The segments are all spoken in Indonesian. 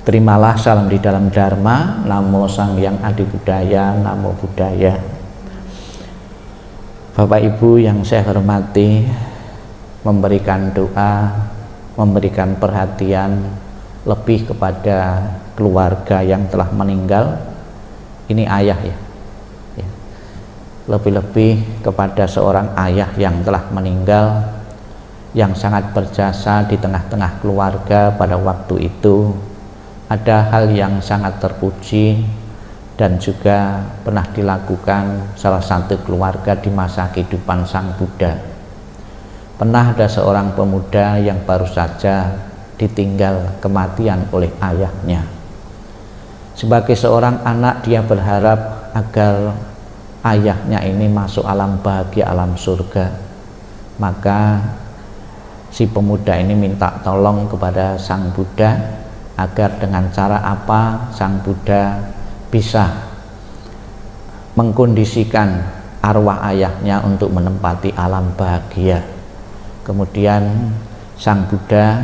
Terimalah salam di dalam Dharma. Namo Sang Hyang Adi Budaya, Namo Buddhaya. Bapak Ibu yang saya hormati, memberikan doa, memberikan perhatian lebih kepada keluarga yang telah meninggal. Ini ayah ya. Lebih-lebih kepada seorang ayah yang telah meninggal, yang sangat berjasa di tengah-tengah keluarga pada waktu itu. Ada hal yang sangat terpuji dan juga pernah dilakukan salah satu keluarga di masa kehidupan Sang Buddha. Pernah ada seorang pemuda yang baru saja ditinggal kematian oleh ayahnya. Sebagai seorang anak, dia berharap agar ayahnya ini masuk alam bahagia, alam surga. Maka si pemuda ini minta tolong kepada Sang Buddha agar dengan cara apa Sang Buddha bisa mengkondisikan arwah ayahnya untuk menempati alam bahagia. Kemudian Sang Buddha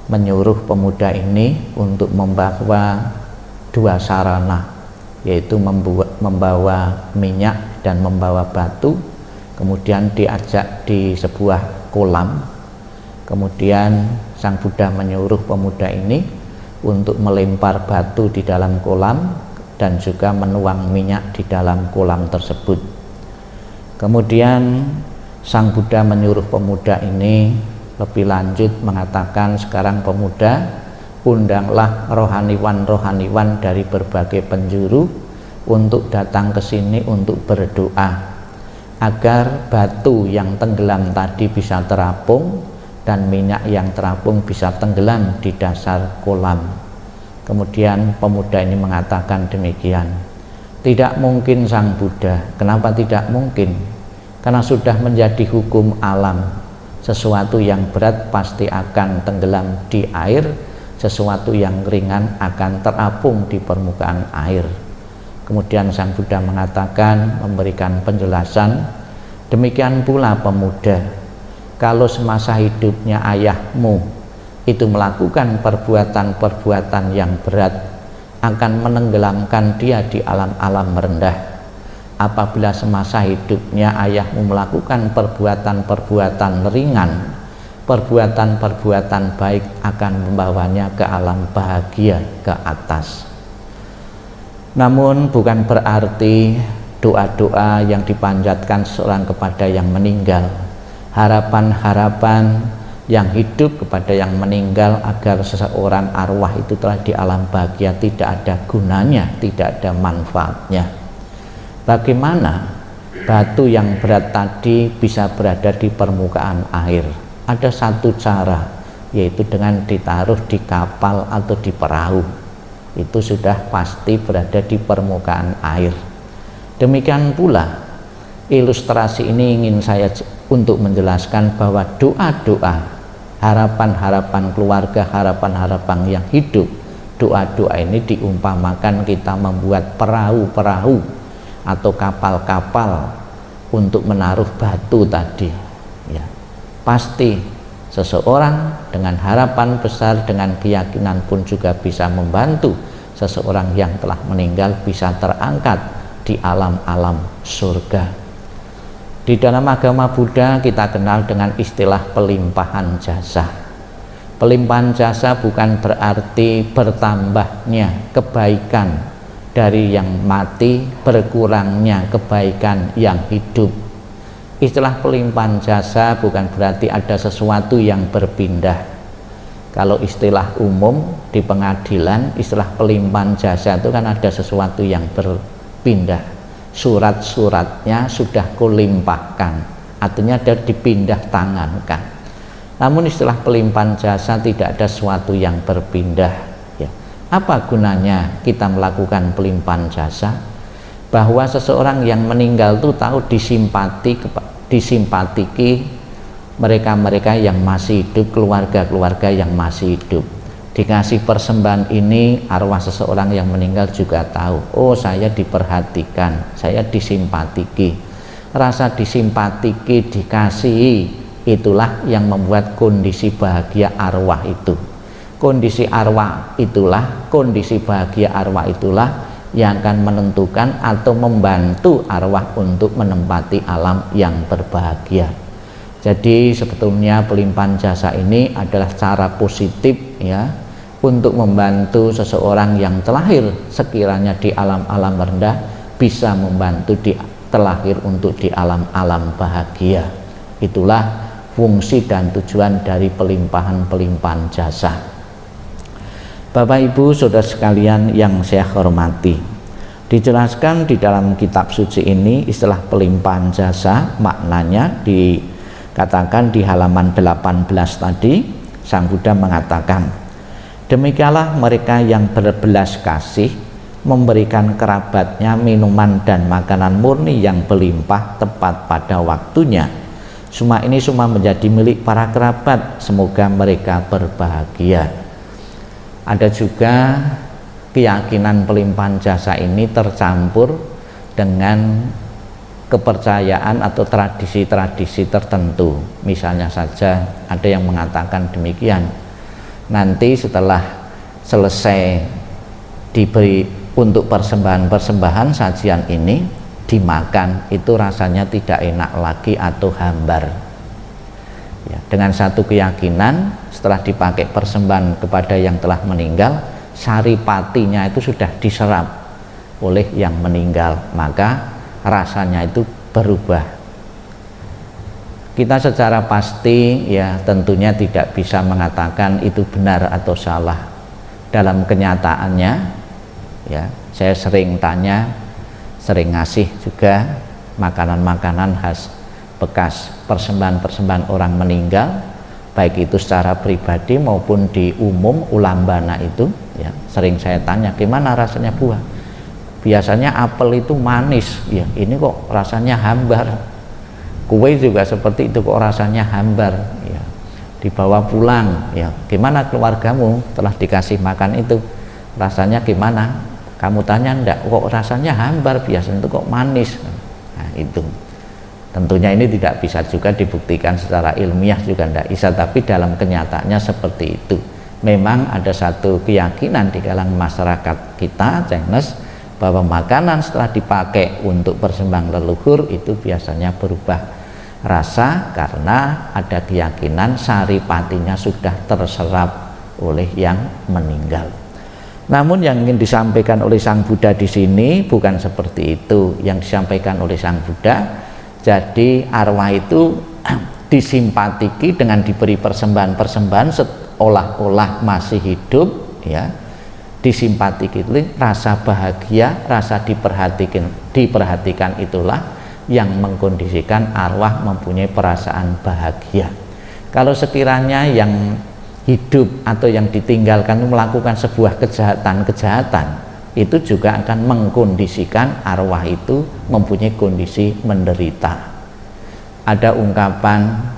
menyuruh pemuda ini untuk membawa dua sarana, yaitu membawa minyak dan membawa batu. Kemudian diajak di sebuah kolam. Kemudian Sang Buddha menyuruh pemuda ini untuk melempar batu di dalam kolam dan juga menuang minyak di dalam kolam tersebut. Kemudian Sang Buddha menyuruh pemuda ini lebih lanjut mengatakan, sekarang pemuda, undanglah rohaniwan-rohaniwan dari berbagai penjuru untuk datang ke sini untuk berdoa agar batu yang tenggelam tadi bisa terapung dan minyak yang terapung bisa tenggelam di dasar kolam. Kemudian pemuda ini mengatakan demikian, tidak mungkin Sang Buddha. Kenapa tidak mungkin? Karena sudah menjadi hukum alam, sesuatu yang berat pasti akan tenggelam di air, sesuatu yang ringan akan terapung di permukaan air. Kemudian Sang Buddha mengatakan, memberikan penjelasan, demikian pula pemuda, kalau semasa hidupnya ayahmu itu melakukan perbuatan-perbuatan yang berat, akan menenggelamkan dia di alam-alam rendah. Apabila semasa hidupnya ayahmu melakukan perbuatan-perbuatan ringan, perbuatan-perbuatan baik akan membawanya ke alam bahagia, ke atas. Namun bukan berarti doa-doa yang dipanjatkan seorang kepada yang meninggal, harapan-harapan yang hidup kepada yang meninggal agar seseorang arwah itu telah di alam bahagia tidak ada gunanya, tidak ada manfaatnya. Bagaimana batu yang berat tadi bisa berada di permukaan air? Ada satu cara, yaitu dengan ditaruh di kapal atau di perahu. Itu sudah pasti berada di permukaan air. Demikian pula ilustrasi ini ingin saya untuk menjelaskan bahwa doa-doa, harapan-harapan keluarga, harapan-harapan yang hidup, doa-doa ini diumpamakan kita membuat perahu-perahu atau kapal-kapal untuk menaruh batu tadi. Ya, pasti seseorang dengan harapan besar, dengan keyakinan pun juga bisa membantu seseorang yang telah meninggal bisa terangkat di alam-alam surga. Di dalam agama Buddha kita kenal dengan istilah pelimpahan jasa. Pelimpahan jasa bukan berarti bertambahnya kebaikan dari yang mati, berkurangnya kebaikan yang hidup. Istilah pelimpahan jasa bukan berarti ada sesuatu yang berpindah. Kalau istilah umum di pengadilan, istilah pelimpahan jasa itu kan ada sesuatu yang berpindah. Surat-suratnya sudah kulimpahkan, artinya ada dipindah tangankan. Namun istilah pelimpahan jasa tidak ada sesuatu yang berpindah. Ya. Apa gunanya kita melakukan pelimpahan jasa? Bahwa seseorang yang meninggal itu tahu disimpatiki mereka-mereka yang masih hidup, keluarga-keluarga yang masih hidup. Dikasih persembahan ini, arwah seseorang yang meninggal juga tahu, oh saya diperhatikan, saya disimpatiki. Rasa disimpatiki, dikasihi, itulah yang membuat kondisi bahagia arwah itu. Kondisi arwah itulah, kondisi bahagia arwah itulah yang akan menentukan atau membantu arwah untuk menempati alam yang berbahagia. Jadi sebetulnya pelimpahan jasa ini adalah cara positif ya untuk membantu seseorang yang terlahir sekiranya di alam-alam rendah bisa membantu terlahir untuk di alam-alam bahagia. Itulah fungsi dan tujuan dari pelimpahan jasa. Bapak Ibu Saudara sekalian yang saya hormati, dijelaskan di dalam kitab suci ini istilah pelimpahan jasa, maknanya dikatakan di halaman 18 tadi. Sang Buddha mengatakan, demikianlah mereka yang berbelas kasih memberikan kerabatnya minuman dan makanan murni yang berlimpah tepat pada waktunya. Semua ini semua menjadi milik para kerabat, semoga mereka berbahagia. Ada juga keyakinan pelimpahan jasa ini tercampur dengan kepercayaan atau tradisi-tradisi tertentu. Misalnya saja ada yang mengatakan demikian, nanti setelah selesai diberi untuk persembahan sajian ini dimakan, itu rasanya tidak enak lagi atau hambar. Ya, dengan satu keyakinan, setelah dipakai persembahan kepada yang telah meninggal, saripatinya itu sudah diserap oleh yang meninggal, maka rasanya itu berubah. Kita secara pasti ya tentunya tidak bisa mengatakan itu benar atau salah. Dalam kenyataannya ya, saya sering tanya, sering ngasih juga makanan-makanan khas bekas persembahan orang meninggal, baik itu secara pribadi maupun di umum ulambana itu ya, sering saya tanya gimana rasanya buah. Biasanya apel itu manis ya, ini kok rasanya hambar. Kue juga seperti itu, kok rasanya hambar ya. Dibawa pulang ya, gimana keluargamu telah dikasih makan itu, rasanya gimana? Kamu tanya enggak, kok rasanya hambar, biasanya itu kok manis. Nah itu tentunya ini tidak bisa juga dibuktikan secara ilmiah, juga tidak bisa, tapi dalam kenyataannya seperti itu. Memang ada satu keyakinan di kalangan masyarakat kita Chinese bahwa makanan setelah dipakai untuk persembahan leluhur itu biasanya berubah rasa karena ada keyakinan saripatinya sudah terserap oleh yang meninggal. Namun yang ingin disampaikan oleh Sang Buddha di sini bukan seperti itu yang disampaikan oleh Sang Buddha. Jadi arwah itu disimpatiki dengan diberi persembahan seolah-olah masih hidup ya. Disimpatiki itu rasa bahagia, rasa diperhatikan itulah yang mengkondisikan arwah mempunyai perasaan bahagia. Kalau sekiranya yang hidup atau yang ditinggalkan melakukan sebuah kejahatan, itu juga akan mengkondisikan arwah itu mempunyai kondisi menderita. Ada ungkapan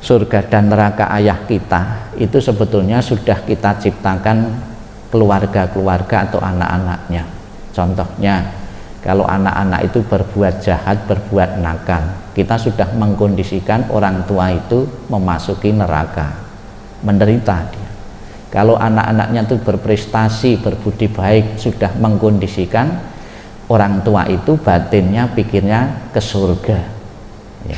surga dan neraka ayah kita itu sebetulnya sudah kita ciptakan keluarga-keluarga atau anak-anaknya. Contohnya kalau anak-anak itu berbuat jahat, berbuat nakal, kita sudah mengkondisikan orang tua itu memasuki neraka, menderita dia. Kalau anak-anaknya itu berprestasi, berbudi baik, sudah mengkondisikan orang tua itu batinnya pikirnya ke surga ya.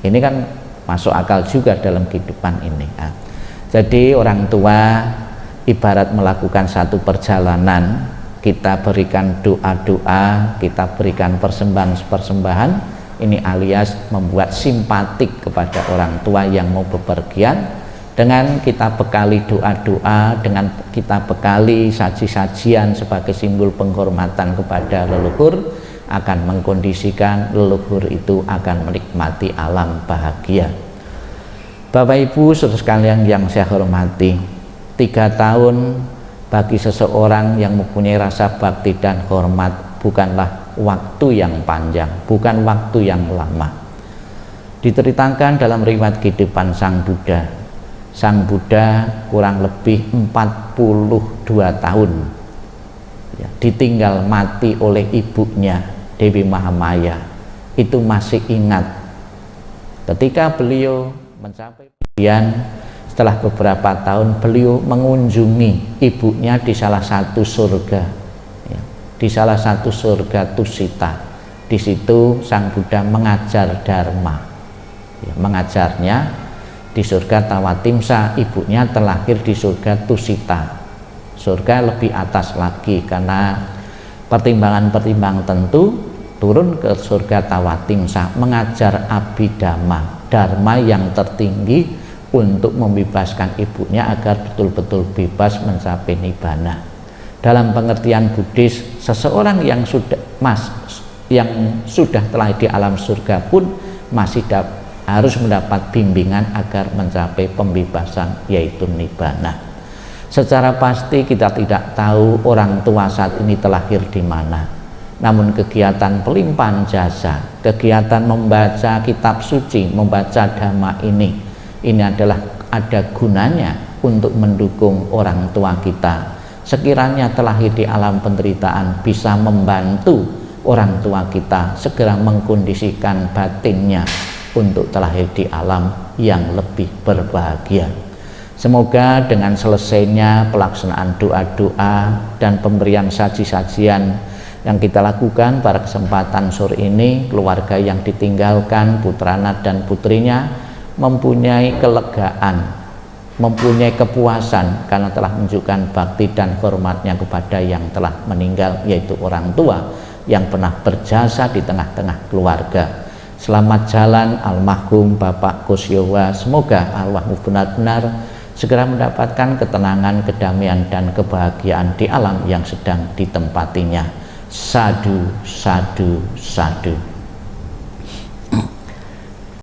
Ini kan masuk akal juga dalam kehidupan ini ya. Jadi orang tua ibarat melakukan satu perjalanan, kita berikan doa-doa, kita berikan persembahan-persembahan, ini alias membuat simpatik kepada orang tua yang mau bepergian. Dengan kita bekali doa-doa, dengan kita bekali saji-sajian sebagai simbol penghormatan kepada leluhur, akan mengkondisikan leluhur itu akan menikmati alam bahagia. Bapak Ibu saudara sekalian yang saya hormati, 3 tahun bagi seseorang yang mempunyai rasa bakti dan hormat bukanlah waktu yang panjang, bukan waktu yang lama. Diceritakan dalam riwayat kehidupan Sang Buddha, Sang Buddha kurang lebih 42 tahun ya, ditinggal mati oleh ibunya Dewi Mahamaya. Itu masih ingat ketika beliau mencapai bagian Setelah beberapa tahun beliau mengunjungi ibunya di salah satu surga, ya, di salah satu surga Tusita. Di situ Sang Buddha mengajar Dharma, ya, mengajarnya di surga Tawatimsa. Ibunya terlahir di surga Tusita, surga lebih atas lagi, karena pertimbangan-pertimbangan tentu turun ke surga Tawatimsa mengajar Abhidhamma, dharma yang tertinggi untuk membebaskan ibunya agar betul-betul bebas mencapai nibbana. Dalam pengertian Buddhis, seseorang yang sudah telah di alam surga pun masih harus mendapat bimbingan agar mencapai pembebasan, yaitu nibbana. Secara pasti kita tidak tahu orang tua saat ini terlahir di mana. Namun kegiatan pelimpahan jasa, kegiatan membaca kitab suci, membaca dhamma ini adalah ada gunanya untuk mendukung orang tua kita. Sekiranya terlahir di alam penderitaan, bisa membantu orang tua kita segera mengkondisikan batinnya untuk terlahir di alam yang lebih berbahagia. Semoga dengan selesainya pelaksanaan doa-doa dan pemberian saji-sajian yang kita lakukan pada kesempatan sore ini, keluarga yang ditinggalkan, putrana dan putrinya mempunyai kelegaan, mempunyai kepuasan karena telah menunjukkan bakti dan hormatnya kepada yang telah meninggal, yaitu orang tua yang pernah berjasa di tengah-tengah keluarga. Selamat jalan almarhum Bapak Kusyowa. Semoga arwahmu benar-benar segera mendapatkan ketenangan, kedamaian dan kebahagiaan di alam yang sedang ditempatinya. Sadu, sadu, sadu.